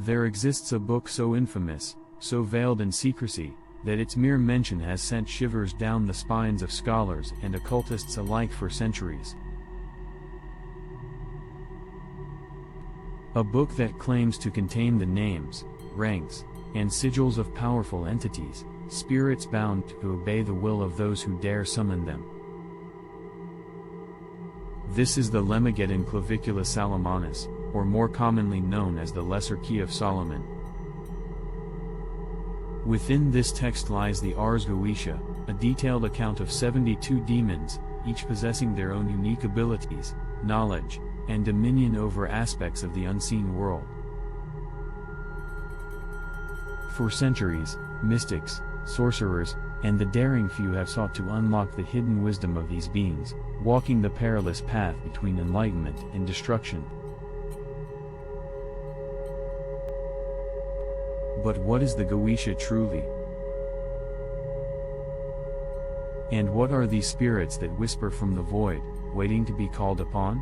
There exists a book so infamous, so veiled in secrecy, that its mere mention has sent shivers down the spines of scholars and occultists alike for centuries. A book that claims to contain the names, ranks, and sigils of powerful entities, spirits bound to obey the will of those who dare summon them. This is the Lemegeton Clavicula Salomonis, or more commonly known as the Lesser Key of Solomon. Within this text lies the Ars Goetia, a detailed account of 72 demons, each possessing their own unique abilities, knowledge, and dominion over aspects of the unseen world. For centuries, mystics, sorcerers, and the daring few have sought to unlock the hidden wisdom of these beings, walking the perilous path between enlightenment and destruction. But what is the Goetia truly? And what are these spirits that whisper from the void, waiting to be called upon?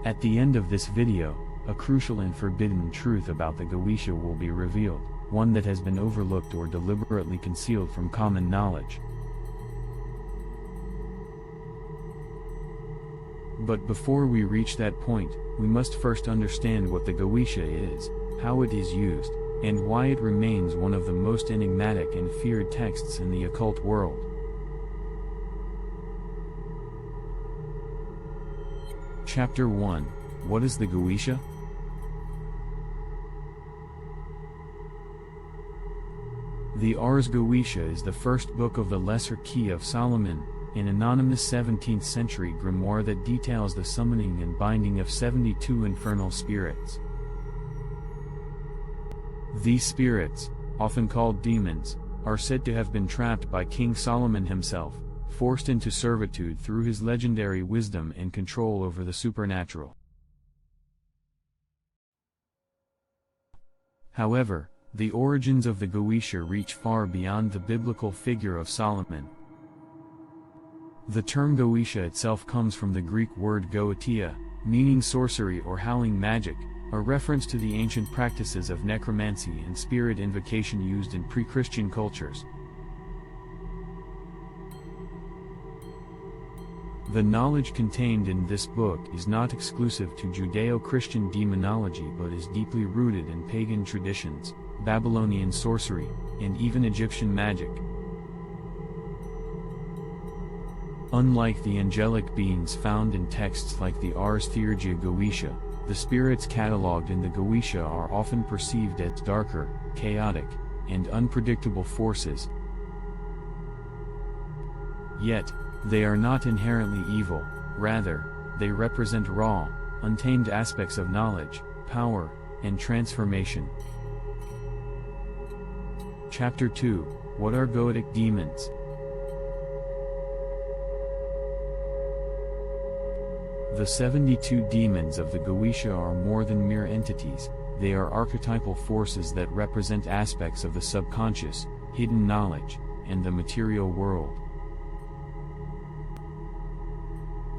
At the end of this video, a crucial and forbidden truth about the Goetia will be revealed, one that has been overlooked or deliberately concealed from common knowledge. But before we reach that point, we must first understand what the Goetia is, how it is used, and why it remains one of the most enigmatic and feared texts in the occult world. Chapter 1. What is the Goetia? The Ars Goetia is the first book of the Lesser Key of Solomon, an anonymous 17th century grimoire that details the summoning and binding of 72 infernal spirits. These spirits, often called demons, are said to have been trapped by King Solomon himself, forced into servitude through his legendary wisdom and control over the supernatural. However, the origins of the Goetia reach far beyond the biblical figure of Solomon. The term Goetia itself comes from the Greek word Goetia, meaning sorcery or howling magic, a reference to the ancient practices of necromancy and spirit invocation used in pre-Christian cultures. The knowledge contained in this book is not exclusive to Judeo-Christian demonology but is deeply rooted in pagan traditions, Babylonian sorcery, and even Egyptian magic. Unlike the angelic beings found in texts like the Ars Theurgia Goetia, the spirits catalogued in the Goetia are often perceived as darker, chaotic, and unpredictable forces. Yet, they are not inherently evil, rather, they represent raw, untamed aspects of knowledge, power, and transformation. Chapter 2. What are Goetic Demons? The 72 demons of the Goetia are more than mere entities, they are archetypal forces that represent aspects of the subconscious, hidden knowledge, and the material world.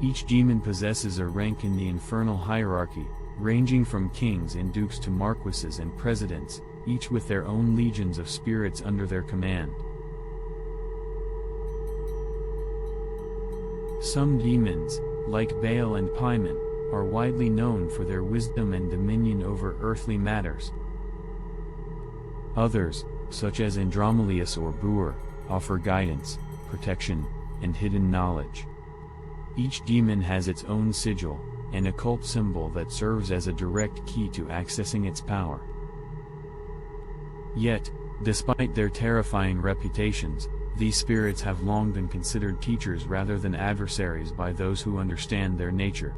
Each demon possesses a rank in the infernal hierarchy, ranging from kings and dukes to marquises and presidents, each with their own legions of spirits under their command. Some demons, like Baal and Paimon, are widely known for their wisdom and dominion over earthly matters. Others, such as Andromalius or Buer, offer guidance, protection, and hidden knowledge. Each demon has its own sigil, an occult symbol that serves as a direct key to accessing its power. Yet, despite their terrifying reputations, these spirits have long been considered teachers rather than adversaries by those who understand their nature.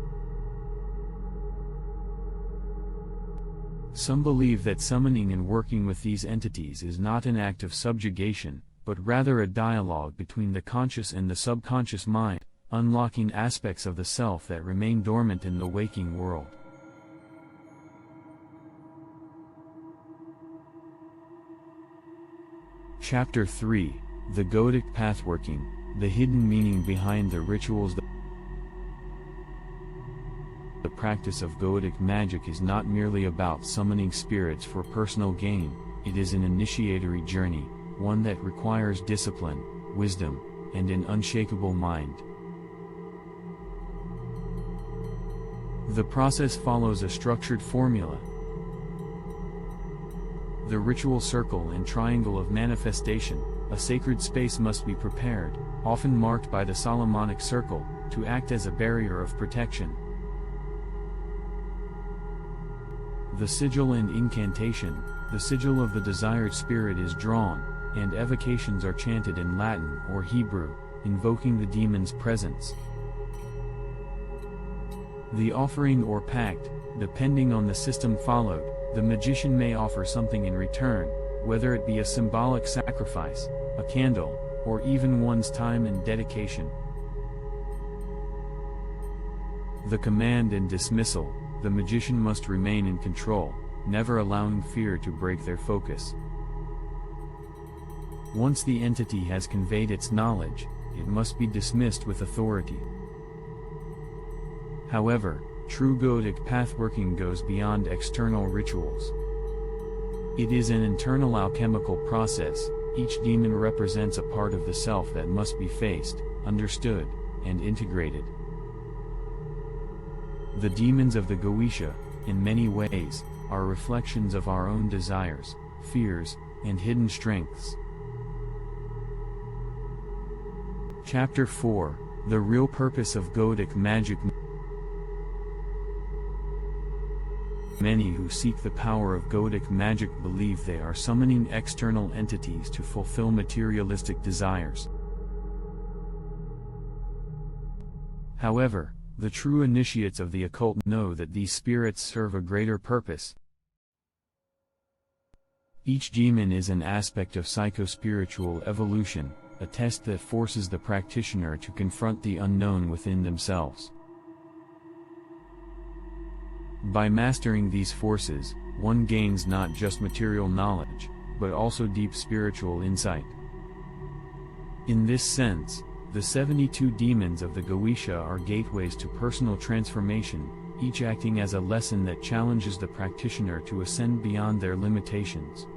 Some believe that summoning and working with these entities is not an act of subjugation, but rather a dialogue between the conscious and the subconscious mind, unlocking aspects of the self that remain dormant in the waking world. Chapter 3. The Goetic Pathworking, the hidden meaning behind the rituals. The practice of Goetic Magick is not merely about summoning spirits for personal gain, it is an initiatory journey, one that requires discipline, wisdom, and an unshakable mind. The process follows a structured formula. The ritual circle and triangle of manifestation, a sacred space must be prepared, often marked by the Solomonic circle, to act as a barrier of protection. The sigil and incantation, the sigil of the desired spirit is drawn, and evocations are chanted in Latin or Hebrew, invoking the demon's presence. The offering or pact, depending on the system followed, the magician may offer something in return, whether it be a symbolic sacrifice, a candle, or even one's time and dedication. The command and dismissal, the magician must remain in control, never allowing fear to break their focus. Once the entity has conveyed its knowledge, it must be dismissed with authority. However, true Goetic pathworking goes beyond external rituals. It is an internal alchemical process. Each demon represents a part of the self that must be faced, understood, and integrated. The demons of the Goetia, in many ways, are reflections of our own desires, fears, and hidden strengths. Chapter 4: The Real Purpose of Goetic Magick. Many who seek the power of Goetic Magick believe they are summoning external entities to fulfill materialistic desires. However, the true initiates of the occult know that these spirits serve a greater purpose. Each demon is an aspect of psycho-spiritual evolution, a test that forces the practitioner to confront the unknown within themselves. By mastering these forces, one gains not just material knowledge, but also deep spiritual insight. In this sense, the 72 demons of the Goetia are gateways to personal transformation, each acting as a lesson that challenges the practitioner to ascend beyond their limitations.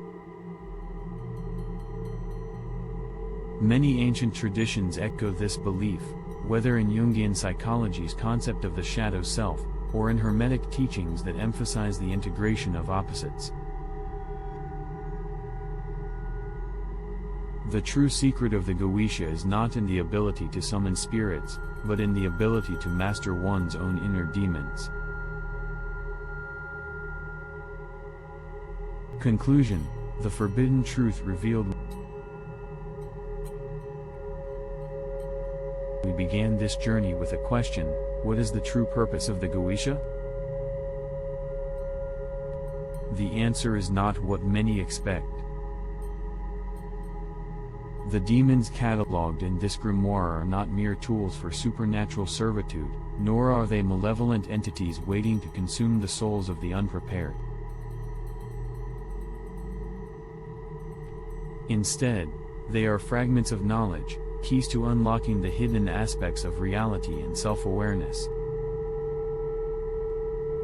Many ancient traditions echo this belief, whether in Jungian psychology's concept of the shadow self, or in Hermetic teachings that emphasize the integration of opposites. The true secret of the Goetia is not in the ability to summon spirits, but in the ability to master one's own inner demons. Conclusion: the forbidden truth revealed. We began this journey with a question: what is the true purpose of the Goetia? The answer is not what many expect. The demons catalogued in this grimoire are not mere tools for supernatural servitude, nor are they malevolent entities waiting to consume the souls of the unprepared. Instead, they are fragments of knowledge, keys to unlocking the hidden aspects of reality and self-awareness.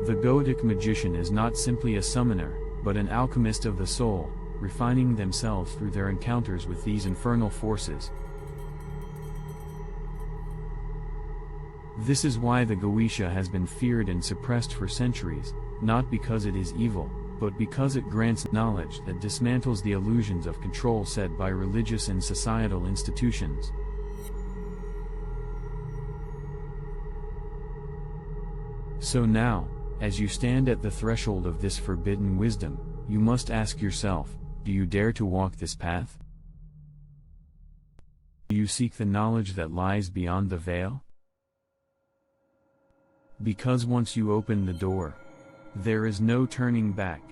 The Goetic magician is not simply a summoner, but an alchemist of the soul, refining themselves through their encounters with these infernal forces. This is why the Goetia has been feared and suppressed for centuries, not because it is evil, but because it grants knowledge that dismantles the illusions of control set by religious and societal institutions. So now, as you stand at the threshold of this forbidden wisdom, you must ask yourself, do you dare to walk this path? Do you seek the knowledge that lies beyond the veil? Because once you open the door, there is no turning back.